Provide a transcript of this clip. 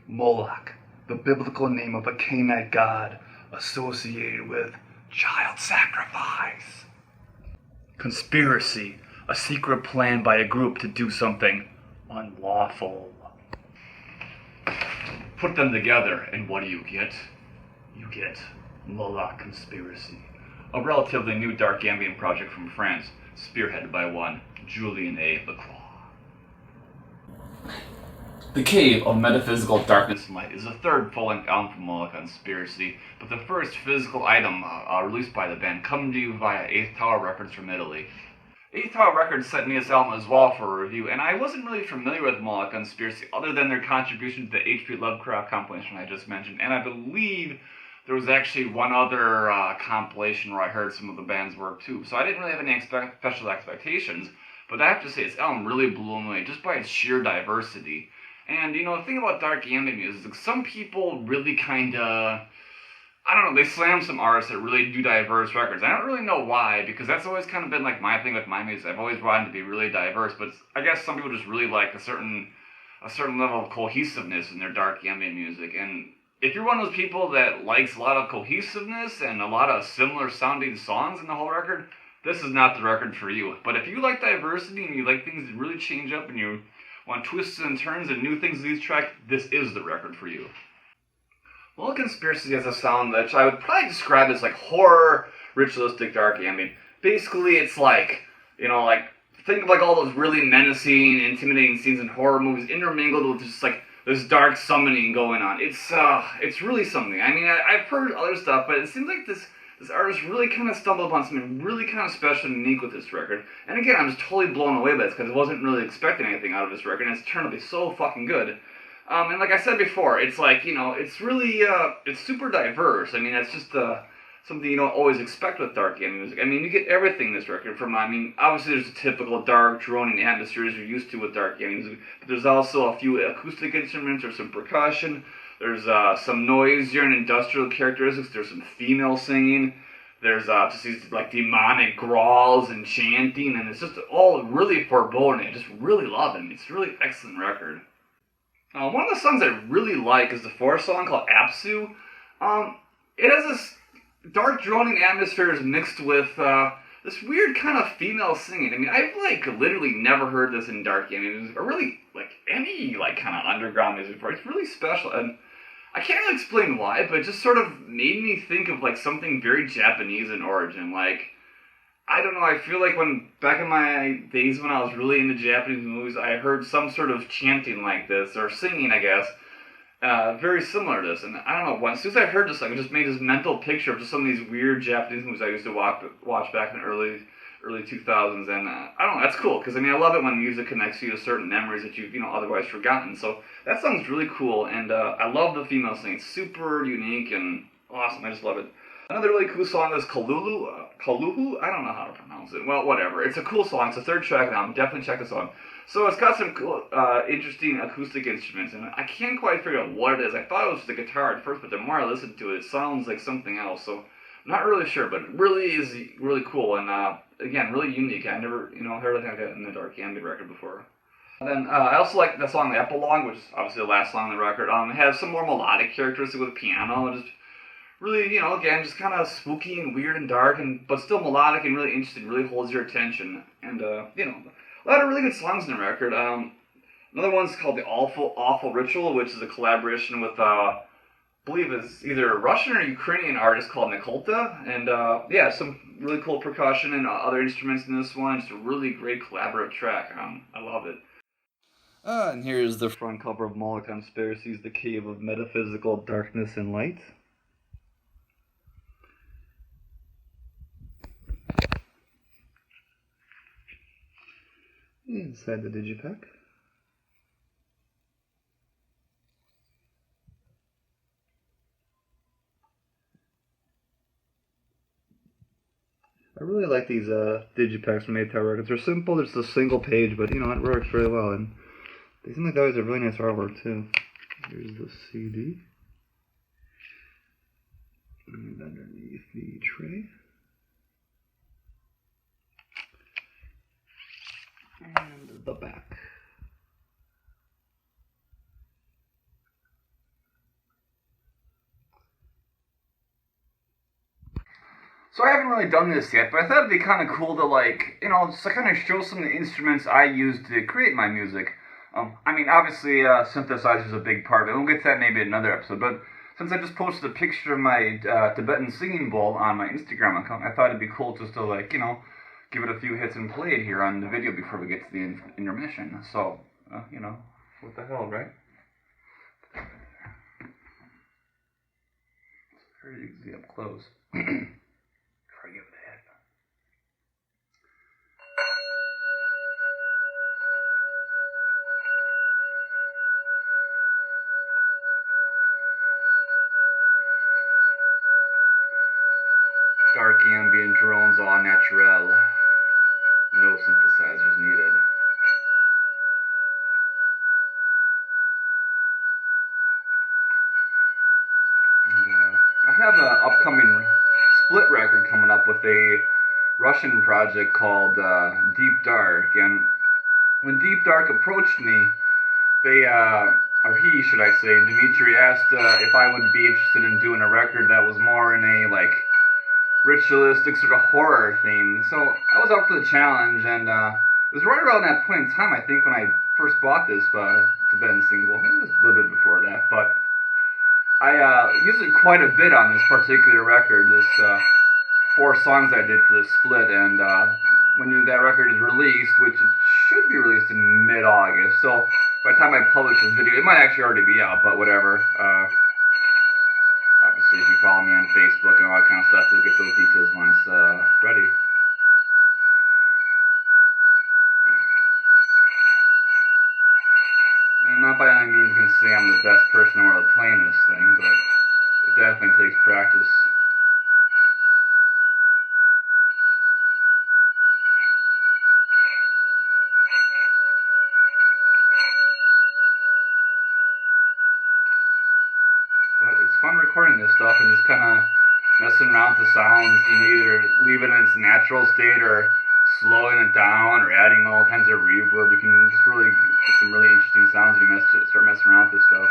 Moloch, the biblical name of a Canaanite god associated with child sacrifice. Conspiracy, a secret plan by a group to do something unlawful. Put them together, and what do you get? You get Moloch Conspiracy, a relatively new dark ambient project from France, spearheaded by one Julian A. Lacroix. The Cave of Metaphysical Darkness and Light is the third full-length album from Moloch Conspiracy, but the first physical item released by the band, coming to you via 8th Tower Records from Italy. 8th Tower Records sent me this album as well for a review, and I wasn't really familiar with Moloch Conspiracy other than their contribution to the H.P. Lovecraft compilation I just mentioned, and I believe there was actually one other compilation where I heard some of the band's work too, so I didn't really have any special expectations, but I have to say this album really blew me away just by its sheer diversity. And, the thing about dark ambient music is some people really they slam some artists that really do diverse records. I don't really know why, because that's always kind of been like my thing with my music. I've always wanted to be really diverse, but I guess some people just really like a certain level of cohesiveness in their dark ambient music. And if you're one of those people that likes a lot of cohesiveness and a lot of similar sounding songs in the whole record, this is not the record for you. But if you like diversity and you like things that really change up and you want twists and turns and new things in these tracks, this is the record for you. Moloch Conspiracy has a sound that I would probably describe as like horror, ritualistic, dark ambient. Basically, it's like, think of like all those really menacing, intimidating scenes in horror movies intermingled with just like this dark summoning going on. It's really something. I mean, I've heard other stuff, but it seems like this artist really kind of stumbled upon something really kind of special and unique with this record. And again, I'm just totally blown away by this because I wasn't really expecting anything out of this record, and it's turned out to be so fucking good. And like I said before, it's like, it's really, it's super diverse. I mean, that's just something you don't always expect with dark ambient music. I mean, you get everything in this record from, obviously there's the typical dark, droning atmospheres you're used to with dark ambient music, but there's also a few acoustic instruments or some percussion. There's some noisier and industrial characteristics. There's some female singing. There's just these like demonic growls and chanting, and it's just all really foreboding. I just really love it. It's a really excellent record. One of the songs I really like is the fourth song called Apsu. It has this dark droning atmospheres mixed with this weird kind of female singing. I mean, I've literally never heard this in dark ambient music, or really any kind of underground music before. It's really special, and I can't really explain why, but it just sort of made me think of something very Japanese in origin. I don't know, I feel like back in my days when I was really into Japanese movies, I heard some sort of chanting like this, or singing, I guess, very similar to this. And I don't know, as soon as I heard this, I just made this mental picture of just some of these weird Japanese movies I used to watch back in the early 2000s, and I don't know, that's cool, because I love it when music connects you to certain memories that you've otherwise forgotten. So that song's really cool, and I love the female singing. It's super unique and awesome. I just love it. Another really cool song is Kaluhu. I don't know how to pronounce it. Well, whatever. It's a cool song. It's the third track now. Definitely check this song. So it's got some cool, interesting acoustic instruments, and I can't quite figure out what it is. I thought it was the guitar at first, but the more I listened to it, it sounds like something else. So I'm not really sure, but it really is really cool, and again, really unique. I never, heard anything like that in the dark ambient record before. And then I also like the song The Epilogue, which is obviously the last song on the record. It has some more melodic characteristics with piano, just really, again, just kind of spooky and weird and dark, but still melodic and really interesting, really holds your attention. And, a lot of really good songs in the record. Another one's called The Awful Ritual, which is a collaboration with, I believe it's either a Russian or Ukrainian artist called Nikolta. And, some really cool percussion and other instruments in this one. It's a really great collaborative track. I love it. And here's the front cover of Moloch Conspiracy's The Cave of Metaphysical Darkness and Light. Inside the digipack. I really like these digipacks from 8th Tower Records. They're simple, it's a single page, but it works really well, and they seem like they always have really nice artwork too. Here's the CD. And underneath the tray. And the back. So I haven't really done this yet, but I thought it'd be kind of cool to, like, you know, just to kind of show some of the instruments I use to create my music. I mean, obviously, synthesizer is a big part of it. We'll get to that maybe in another episode, but since I just posted a picture of my Tibetan singing bowl on my Instagram account, I thought it'd be cool just to, like, you know, give it a few hits and play it here on the video before we get to the intermission. So, you know, what the hell, right? It's very easy up close. Before I give it a hit. Dark ambient drones all naturel. No synthesizers needed. And, I have an upcoming split record coming up with a Russian project called Deep Dark. And when Deep Dark approached me, they, or he, should I say, Dmitry asked if I would be interested in doing a record that was more in a, like, ritualistic sort of horror theme. So I was up for the challenge, and it was right around that point in time, I think, when I first bought this Tibetan single. Maybe it was a little bit before that, but I used it quite a bit on this particular record, this 4 songs I did for the split, and when that record is released, which it should be released in mid-August, so by the time I publish this video, it might actually already be out, but whatever. Obviously, if you follow me on Facebook and all that kind of stuff, you'll get those details when it's ready. And I'm not by any means going to say I'm the best person in the world at playing this thing, but it definitely takes practice. But it's fun recording this stuff and just kind of messing around with the sounds, you know, either leave it in its natural state or slowing it down or adding all kinds of reverb. You can just really get some really interesting sounds when you start messing around with this stuff.